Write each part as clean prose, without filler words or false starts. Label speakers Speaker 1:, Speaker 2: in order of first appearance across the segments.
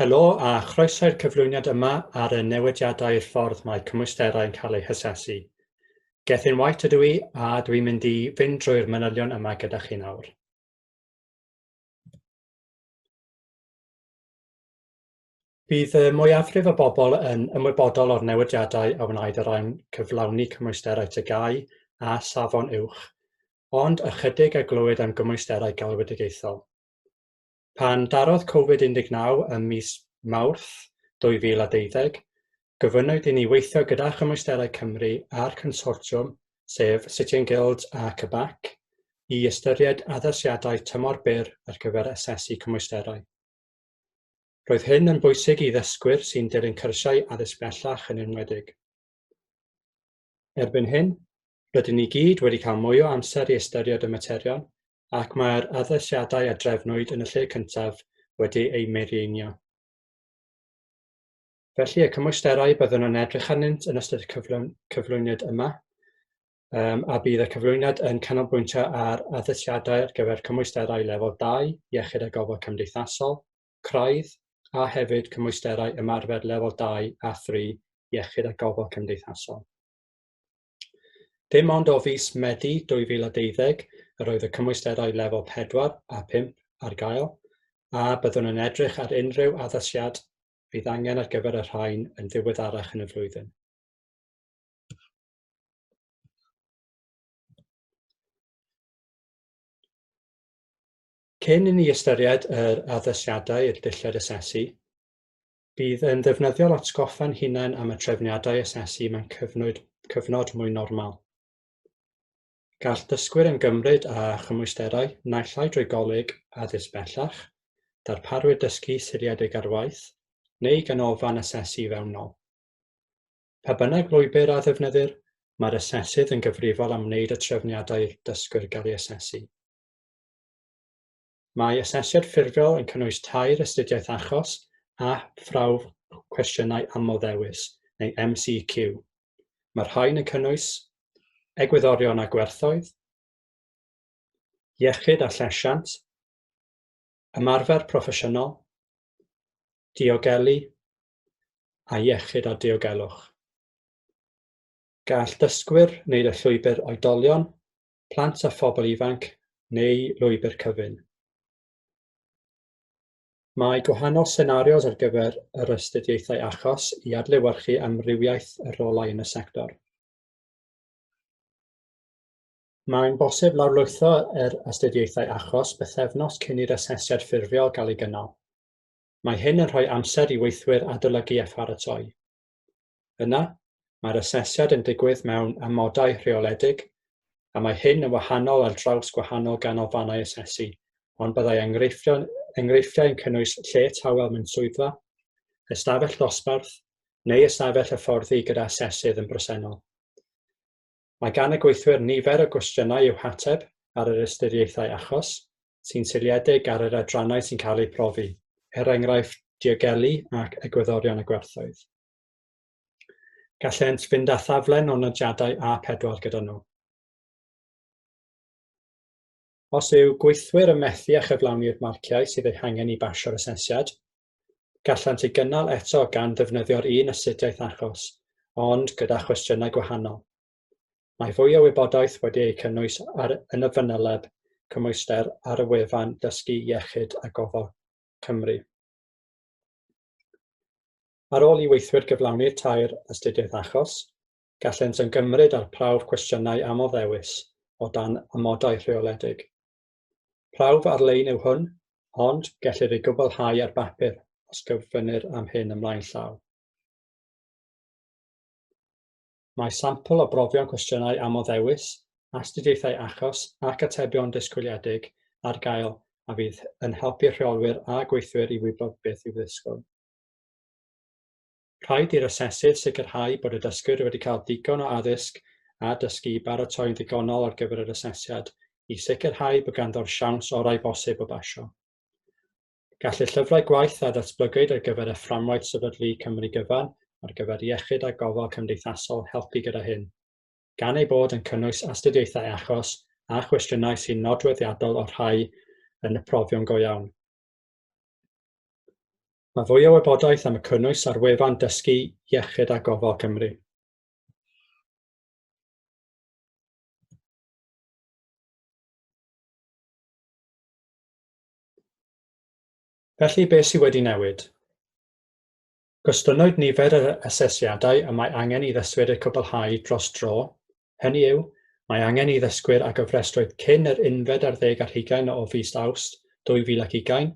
Speaker 1: Helo a chroeso'r cyflwyniad yma ar y newidiadau'r ffordd mae cymwysterau'n cael eu hysesu. Gethin waith ydw i a dwi'n mynd i fynd drwy'r manylion yma gyda chi nawr. Bydd y mwyafrif o bobl yn ymwybodol o'r newidiadau a wnaed o ran cyflawni cymwysterau tygau a safon uwch, ond ychydig a glywed am gymwysterau galwedigaethol. Pan darodd Covid-19 ym mis Mawrth 2020, gyfynnwyd i ni weithio gyda chymwysterau Cymru a'r consortiwm, sef City Guilds a Cybac, i ystyried addasiadau tymor byr ar gyfer asesu cymwysterau. Roedd hyn yn bwysig i ddysgwyr sy'n dilyn cyrsiau addysg bellach yn enwedig. Erbyn hyn, rydyn ni gyd wedi cael mwy o amser i ystyried y materion, ac mae'r addasiadau a drefnwyd yn y lle cyntaf wedi eu meireinio. Felly y cymwysterau byddwn yn edrych arnynt yn ystod y cyflwyniad yma, a bydd y cyflwyniad yn canolbwyntio ar addasiadau ar gyfer cymwysterau lefel 2, iechyd a gofal cymdeithasol, Craidd, a hefyd cymwysterau ymarfer lefel 2 a 3, iechyd a gofal cymdeithasol. Dim ond o fis Medi 2020 yr oedd y cymwysterau lefel 4 a 5 ar gael, a byddwn yn edrych ar unrhyw addasiad fydd angen ar gyfer y rhain yn ddiweddarach yn y flwyddyn. Cyn i ni ystyried yr addasiadau i'r dillad asesu, bydd yn ddefnyddiol atgoffa'n hunain am y trefniadau asesu mewn cyfnod mwy normal. Gall dysgwyr yn gymryd a chymwysterau naill ai drwy goleg addysg bellach, darparwyr dysgu seiliedig ar waith, neu ganolfan asesu fewnol. Pa bynnag lwybr a ddefnyddir, mae'r asesydd yn gyfrifol am wneud y trefniadau dysgwyr gael ei asesu. Mae asesiad ffurfiol yn cynnwys 2 astudiaeth achos a phrawf cwestiynau aml-ddewis, neu MCQ. Mae'r rhain yn cynnwys egwyddorion a gwerthoedd, iechyd a llesiant, ymarfer proffesiynol, diogelu, a iechyd a diogelwch. Gall dysgwyr wneud y llwybr oedolion, plant a phobl ifanc, neu lwybr cyfun. Mae gwahanol senarios ar gyfer yr astudiaethau achos i adlewyrchu amrywiaeth y rolau yn y sector. Mae'n bosib lawrlwytho yr astudiaethau achos bythefnos cyn i'r asesiad ffurfiol gael ei gynnal. Mae hyn yn rhoi amser i weithwyr adolygu a pharatoi. Yna, mae'r asesiad yn digwydd mewn amodau rheoledig, a mae hyn yn wahanol ar draws gwahanol ganolfannau asesu, ond byddai enghreifftiau yn cynnwys lle tawel mewn swyddfa, ystafell dosbarth, neu ystafell hyfforddi gyda asesydd yn bresennol. Mae gan y gweithwyr nifer o gwestiynau i'w hateb ar yr astudiaethau achos, sy'n seiliedig ar yr adrannau sy'n cael eu profi, enghraifft diogelu ac egwyddorion y gwerthoedd. Gallent fynd â thaflen o nodiadau A4 gyda nhw. Os yw gweithwyr yn methu a chyflawni'r marciau sydd eu hangen i basio'r asesiad, gallant eu gynnal eto gan ddefnyddio'r un astudiaeth achos, ond gyda chwestiynau gwahanol. Mae fwy o wybodaeth wedi ei cynnwys yn y fanyleb cymwyster ar y wefan dysgu iechyd a gofal Cymru. Ar ôl i weithwyr gyflawni'r 2 astudiaeth achos, gallant yn gymryd ar prawf cwestiynau aml-ddewis o dan amodau rheoledig. Prawf ar-lein yw hwn, ond gellir ei gwblhau ar bapur os gyfynir am hyn ymlaen llaw. Mae sampl o brofion cwestiynau aml-ddewis, astudiaethau achos ac atebion disgwyliedig ar gael a fydd yn helpu rheolwyr a gweithwyr i wybod beth i'w ddisgwyl. Rhaid i'r asesydd sicrhau bod y dysgwyr wedi cael digon o addysg a dysgu i baratoi'n ddigonol ar gyfer yr asesiad i sicrhau bod ganddo'r siawns orau bosib o basio. Gall y llyfrau gwaith a ddatblygwyd ar gyfer y fframwaith sefydlu Cymru gyfan ar gyfer iechyd a gofal cymdeithasol helpu gyda hyn, gan ei bod yn cynnwys astudiaethau achos a chwestiynau sy'n nodweddiadol o rhai yn y profion go iawn. Mae fwy o wybodaeth am y cynnwys ar wefan Dysgu Iechyd a Gofal Cymru. Felly, beth sydd wedi newid? Gostynwyd nifer yr asesiadau y mae angen i ddysgwyr eu cwblhau dros dro. Hynny yw, mae angen i ddysgwyr a gyfrestrwyd cyn yr 11 o fis Awst 2020,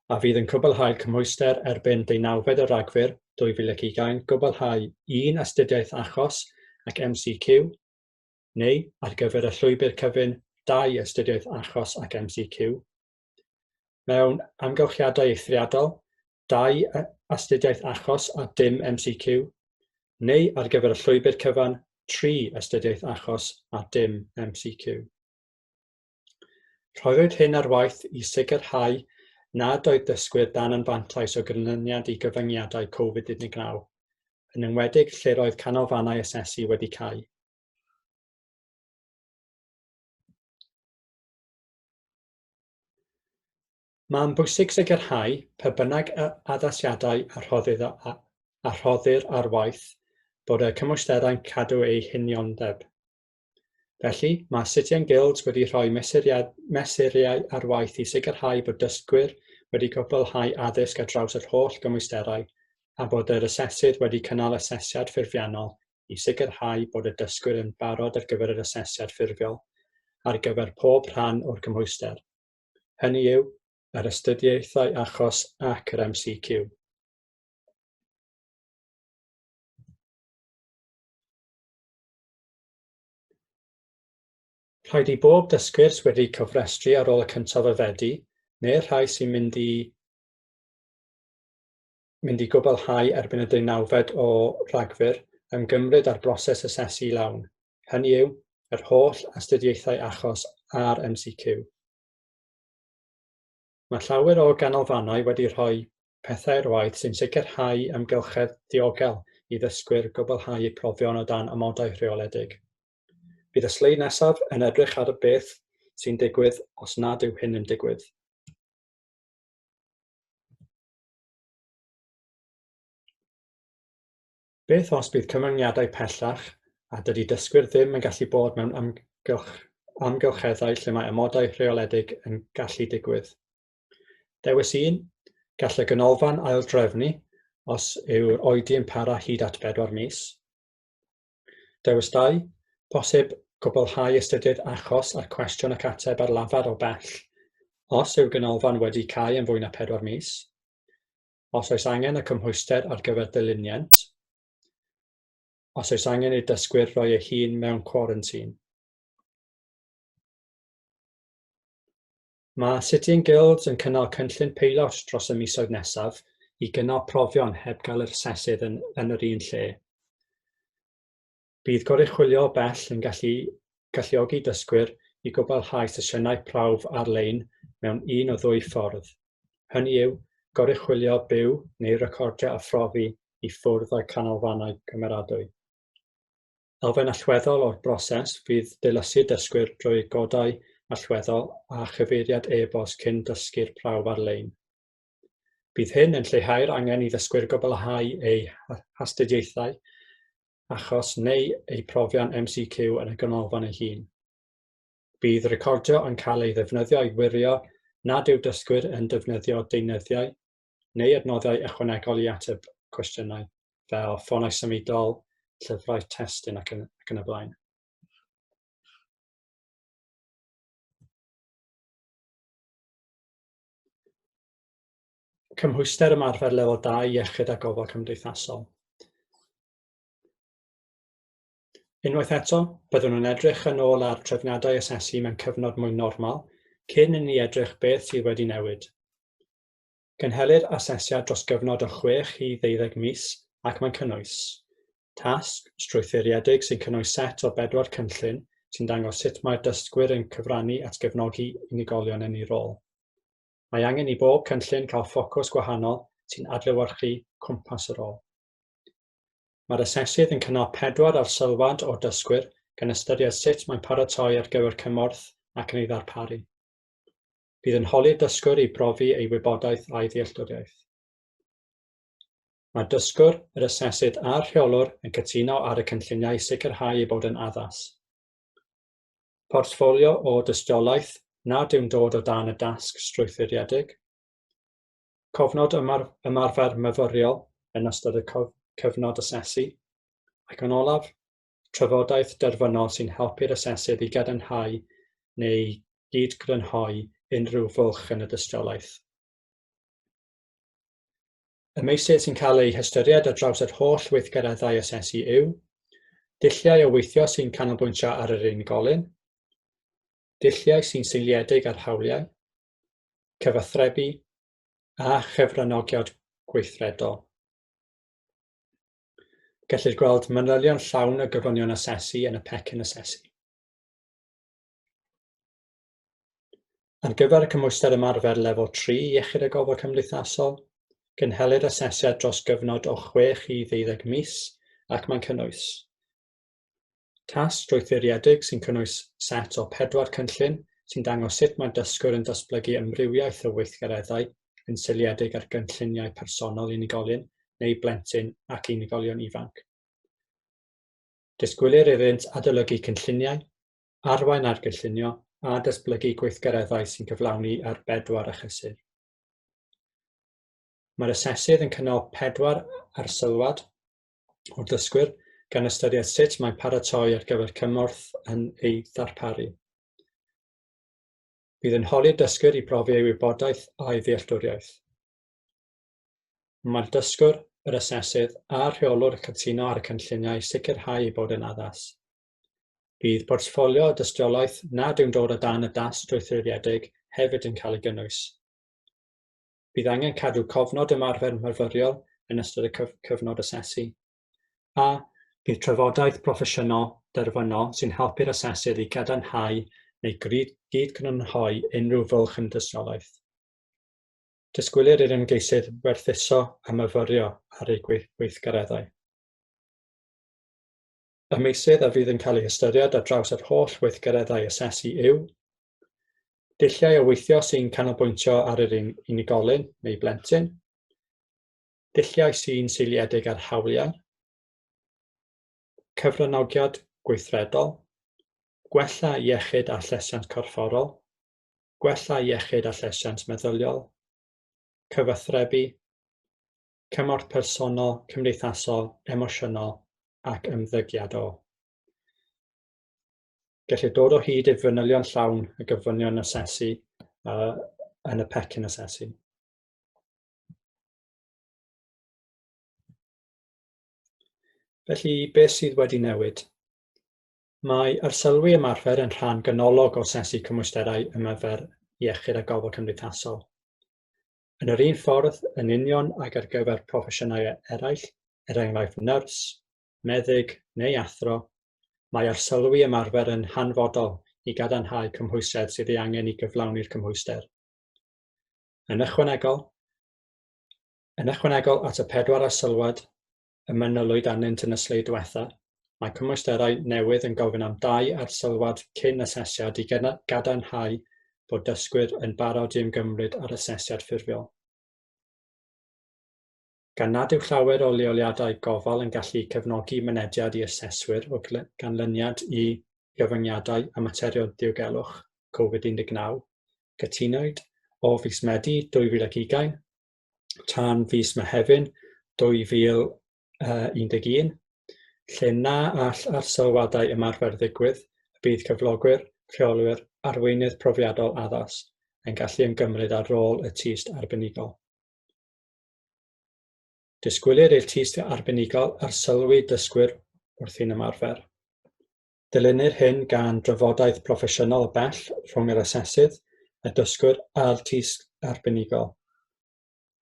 Speaker 1: a fydd yn cwblhau'r cymhwyster erbyn 19 o Ragfyr 2020 gwblhau 1 astudiaeth achos ac MCQ, neu ar gyfer y llwybr cyfun 2 astudiaeth achos ac MCQ. Mewn amgylchiadau eithriadol, 2 astudiaeth achos a dim MCQ, neu ar gyfer y llwybr cyfan 3 astudiaeth achos a dim MCQ. Rhoddwyd hyn ar waith i sicrhau nad oedd dysgwyr dan yn fantais o ganlyniad i gyfyngiadau Covid-19, yn enwedig lle roedd canolfannau asesu wedi cau. Mae'n bwysig sicrhau pe bynnag addasiadau a rhoddir ar waith bod y cymwysterau'n cadw eu huniondeb. Felly, mae Asesu Guilds wedi rhoi mesuriau ar waith i sicrhau bod dysgwyr wedi cwblhau addysg ar draws yr holl gymwysterau a bod yr asesydd wedi cynnal asesiad ffurfiannol i sicrhau bod y dysgwyr yn barod ar gyfer yr asesiad ffurfiol ar gyfer pob rhan o'r cymhwyster. Hynny yw, yr astudiaethau achos ac yr MCQ. Rhaid i bob dysgwyr wedi cofrestru ar ôl y cyntaf o Fedi, neu'r rhai sy'n mynd i gwblhau erbyn y 19 o Ragfyr ymgymryd ar broses asesu i lawn. Hynny yw, yr holl astudiaethau achos a'r MCQ. Mae llawer o ganolfannau wedi rhoi pethau i'r waith sy'n sicrhau amgylchedd diogel i ddysgwyr gwblhau eu profion o dan amodau rheoledig. Bydd y sleid nesaf yn edrych ar y beth sy'n digwydd os nad yw hyn yn digwydd. Beth os bydd cyfyngiadau pellach a dydy dysgwyr ddim yn gallu bod mewn amgylcheddau lle mae amodau rheoledig yn gallu digwydd? Dewis 1, gall y ganolfan aildrefnu os yw'r oedi yn para hyd at 4 mis. Dewis 2, posib cwblhau astudiaeth achos a'r cwestiwn ac ateb ar lafar o bell os yw'r ganolfan wedi cau yn fwy na 4 mis, os oes angen y cymhwyster ar gyfer dyluniant, os oes angen i'r dysgwyr roi eu hun mewn cwarantîn. Mae Asesu Guilds yn cynnal cynllun peilot dros y misoedd nesaf i gynnal profion heb gael yr asesydd yn yr un lle. Bydd goruchwylio bell yn galluogi dysgwyr i gwblhau sesiynau prawf ar-lein mewn 1 o 2 ffordd. Hynny yw, goruchwylio byw neu recordio a phrofi i ffwrdd o'r canolfannau cymeradwy. Elfen allweddol o'r broses fydd dilysu dysgwyr drwy godau allweddol a chyfeiriad e-bost cyn dysgu'r prawf ar-lein. Bydd hyn yn lleihau'r angen i ddysgwyr gwblhau eu astudiaethau achos neu eu profion MCQ yn y ganolfan ei hun. Bydd recordio yn cael ei ddefnyddio i wirio nad yw dysgwyr yn defnyddio deunyddiau neu adnoddau ychwanegol i ateb cwestiynau fel ffonau symudol, llyfrau testun ac yn y blaen. Cymhwyster ymarfer lefel 2 iechyd a gofal cymdeithasol. Unwaith eto, byddwn nhw'n edrych yn ôl ar trefniadau asesu mewn cyfnod mwy normal, cyn i ni edrych beth sydd wedi newid. Cynhelir asesiad dros gyfnod o 6 i 12 mis ac mae'n cynnwys tasg strwythuriedig sy'n cynnwys set o 4 cynllun sy'n dangos sut mae'r dysgwyr yn cyfrannu at gefnogi unigolion yn ei rôl. Mae angen i bob cynllun cael ffocws gwahanol sy'n adlewyrchu cwmpas y rôl. Mae'r asesydd yn cynnal 4 arsylwad o dysgwyr gan ystyried sut mae'n paratoi ar gyfer cymorth ac yn ei ddarparu. Bydd yn holi dysgwr i brofi ei wybodaeth a'i ddealltwriaeth. Mae dysgwr, yr asesydd a'r rheolwr yn cytuno ar y cynlluniau sicrhau ei bod yn addas. Portffolio o dystiolaeth nad yw'n dod o dan y dasg strwythuriedig. Cofnod ymarfer myfyriol yn ystod y cyfnod asesu. Ac yn olaf, trafodaeth derfynol sy'n helpu'r asesydd i gadarnhau neu gydgrynhoi unrhyw fwlch yn y dystiolaeth. Y meysydd sy'n cael eu hystyried ar draws yr holl weithgareddau asesu yw dulliau o weithio sy'n canolbwyntio ar yr unigolyn, dulliau sy'n seiliedig ar hawliau, cyfathrebu a chyfranogiad gweithredol. Gellir gweld manylion llawn y gofynion asesu yn y pecyn asesu. Ar gyfer y cymwyster ymarfer lefel 3 iechyd a gofal cymdeithasol, cynhelir asesiad dros gyfnod o 6 i 12 mis ac mae'n cynnwys tasg strwythuriedig sy'n cynnwys set o 4 cynllun sy'n dangos sut mae dysgwr yn datblygu amrywiaeth o weithgareddau yn seiliedig ar gynlluniau personol unigolyn neu blentyn ac unigolion ifanc. Disgwylir iddynt adolygu cynlluniau, arwain ar gynllunio a datblygu gweithgareddau sy'n cyflawni ar 4 achisir. Mae'r asesydd yn cynnal 4 arsylwad o'r dysgwyr gan ystyried sut mae'n paratoi ar gyfer cymorth yn ei ddarparu. Bydd yn holi'r dysgwyr i brofi ei wybodaeth a'i ddealltwriaeth. Mae'r dysgwr, yr asesydd a'r rheolwr yn cytuno ar y cynlluniau sicrhau ei bod yn addas. Bydd portffolio dystiolaeth nad yw'n dod o dan y dasg strwythuriedig hefyd yn cael ei gynnwys. Bydd angen cadw cofnod ymarfer myfyriol yn ystod y cyfnod asesu. A bydd trafodaeth proffesiynol derfynol sy'n helpu'r asesydd i gadarnhau neu gydgrynhoi unrhyw fwlch yn dystiolaeth. Disgwylir i'r ymgeisydd werthuso a myfyrio ar ei gweithgareddau. Y meysydd a fydd yn cael ei hystyried ar draws yr holl weithgareddau asesu yw dulliau o weithio sy'n canolbwyntio ar yr unigolyn neu blentyn, dulliau sy'n seiliedig ar hawliau, cyfranogiad gweithredol, gwella iechyd a llesiant corfforol, gwella iechyd a llesiant meddyliol, cyfathrebu, cymorth personol, cymdeithasol, emosiynol ac ymddygiadol. Gellir dod o hyd i'r fanylion llawn y gyfynion asesu yn y pecyn asesu. Felly, beth sydd wedi newid? Mae arsylwi ymarfer yn rhan ganolog o asesu cymwysterau ymarfer iechyd a gofal cymdeithasol. Yn yr un ffordd, yn union ac ar gyfer proffesiynau eraill, enghraifft nyrs, meddyg neu athro, mae arsylwi ymarfer yn hanfodol i gadarnhau cymhwysedd sydd ei angen i gyflawni'r cymhwyster. Yn ychwanegol at y 4 arsylwad y manylwyd arnynt yn y sleid diwethaf, mae cymwysterau newydd yn gofyn am 2 arsylwad cyn asesiad i gadarnhau bod dysgwyr yn barod i ymgymryd ar asesiad ffurfiol. Gan nad yw llawer o leoliadau gofal yn gallu cefnogi mynediad i aseswyr o ganlyniad i gyfyngiadau a materion diogelwch Covid-19, gytunwyd o fis Medi 2020 tan fis Mehefin 2011, lle na all arsylwadau ymarfer ddigwydd, bydd cyflogwyr, rheolwyr, arweinydd profiadol addas yn gallu ymgymryd ar ôl y tyst arbenigol. Disgwylir i'r tyst arbenigol arsylwi dysgwyr wrth un ymarfer. Dilynir hyn gan drafodaeth proffesiynol bell rhwng yr asesydd, y dysgwyr a'r tyst arbenigol.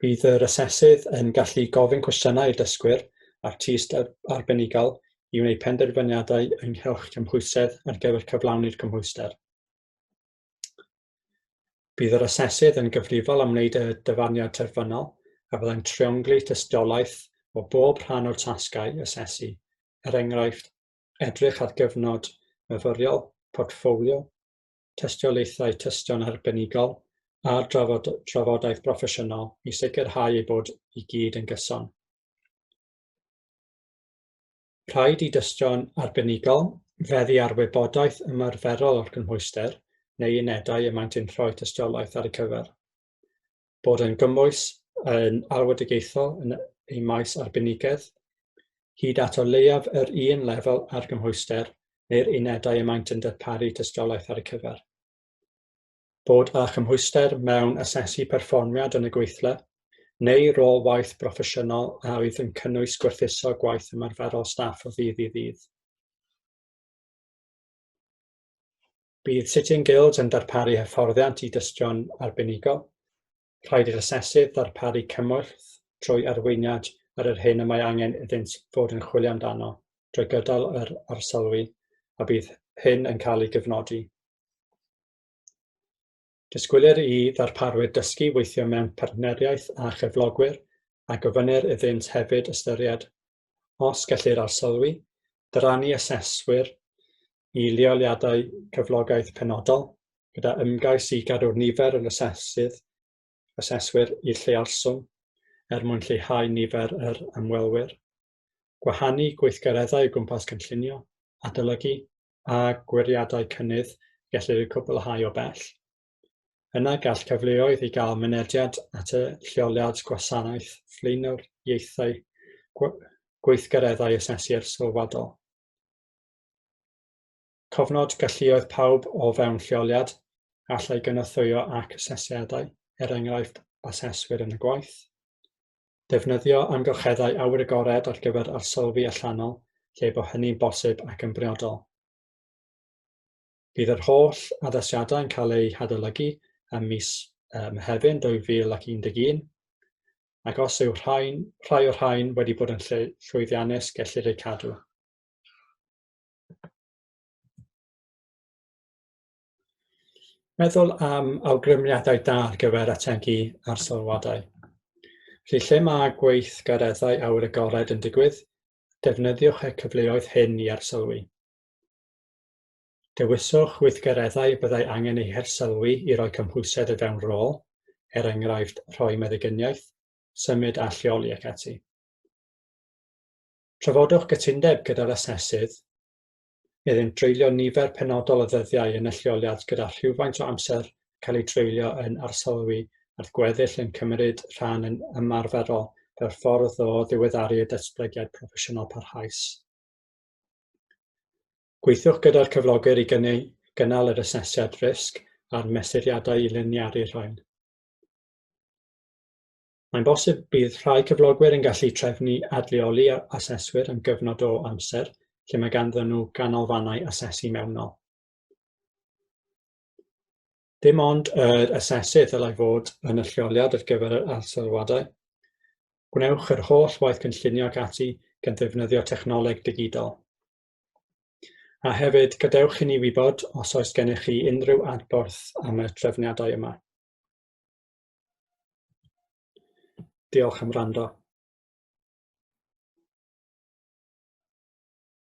Speaker 1: Bydd yr asesydd yn gallu gofyn cwestiynau i'r dysgwyr a'r tyst arbenigol i wneud penderfyniadau ynghylch cymhwysedd ar gyfer cyflawni'r cymhwyster. Bydd yr asesydd yn gyfrifol am wneud y dyfarniad terfynol a byddai'n triongli tystiolaeth o bob rhan o'r tasgau asesu, enghraifft, edrych ar gyfnod myfyriol, portffolio, tystiolaethau tystion arbenigol a'r trafodaeth broffesiynol i sicrhau eu bod i gyd yn gyson. Rhaid i dystion arbenigol feddu ar wybodaeth ymarferol o'r cymhwyster neu unedau y maent yn rhoi tystiolaeth ar y cyfer. Bod yn gymwys yn alwedigaethol yn ei maes arbenigedd, hyd at o leiaf yr un lefel ar gymhwyster neu'r unedau y maent yn darparu tystiolaeth ar y cyfer. Bod a chymhwyster mewn asesu perfformiad yn y gweithle, neu rôl waith broffesiynol a oedd yn cynnwys gwerthuso gwaith ymarferol staff o ddydd i ddydd. Bydd Sitting Guilds yn darparu hyfforddiant i dystion arbenigol. Rhaid i'r asesydd darparu cymorth trwy arweiniad ar yr hyn y mae angen iddynt fod yn chwilio amdano drwy gydol yr arsylwi, a bydd hyn yn cael ei gyfnodi. Disgwylir i ddarparwyr dysgu weithio mewn partneriaeth a chyflogwyr a gyfynir iddynt hefyd ystyried, os gellir arsylwi, dyrannu aseswyr i leoliadau cyflogaeth penodol, gyda ymgais i gadw'r nifer yr aseswyr i llealswm mwyn lleihau nifer yr ymwelwyr, gwahanu gweithgareddau o gwmpas cynllunio, adolygu a gwiriadau cynnydd gellir eu cwblhau o bell. Yna gall cyfleoedd i gael mynediad at y lleoliad gwasanaeth flaenoriaethau gweithgareddau asesu'r sylwadol. Cofnod galluoedd pawb o fewn lleoliad, allai gynorthwyo ac asesiadau, enghraifft aseswyr yn y gwaith. Defnyddio amgylcheddau awyr-agored ar gyfer arsylwi allanol, lle bod hynny'n bosib ac yn briodol. Bydd yr holl addasiadau yn cael eu hadolygu ym mis Mehefin 2011, ac os yw rhai o'r rhain wedi bod yn llwyddiannus, gellir eu cadw. Meddwl am awgrymiadau da ar gyfer ategu ar sylwadau. Felly, lle mae gweithgareddau awyr-agored yn digwydd, defnyddiwch y cyfleoedd hyn i arsylwi. Dewiswch weithgareddau byddai angen eu hersylwi i roi cymhwysedd o fewn rôl, enghraifft rhoi meddyginiaeth, symud a lleoli ac ati. Trafodwch gytundeb gyda'r asesydd iddynt treulio nifer penodol o ddyddiau yn y lleoliad gyda rhywfaint o amser cael ei treulio yn arsylwi a'r gweddill yn cymryd rhan yn ymarferol fel ffordd o ddiweddaru y datblygiad proffesiynol parhaus. Gweithiwch gyda'r cyflogwyr i gynnal yr asesiad risg a'r mesuriadau i liniaru'r rhain. Mae'n bosib bydd rhai cyflogwyr yn gallu trefnu adleoli aseswyr am gyfnod o amser, lle mae ganddyn nhw ganolfannau asesu mewnol. Dim ond yr asesydd ddylai fod yn y lleoliad ar gyfer yr arsylwadau. Gwnewch yr holl waith cynllunio ac ati gan ddefnyddio technoleg digidol. A hefyd, gadewch i ni wybod os oes gennych chi unrhyw adborth am y trefniadau yma. Diolch am wrando.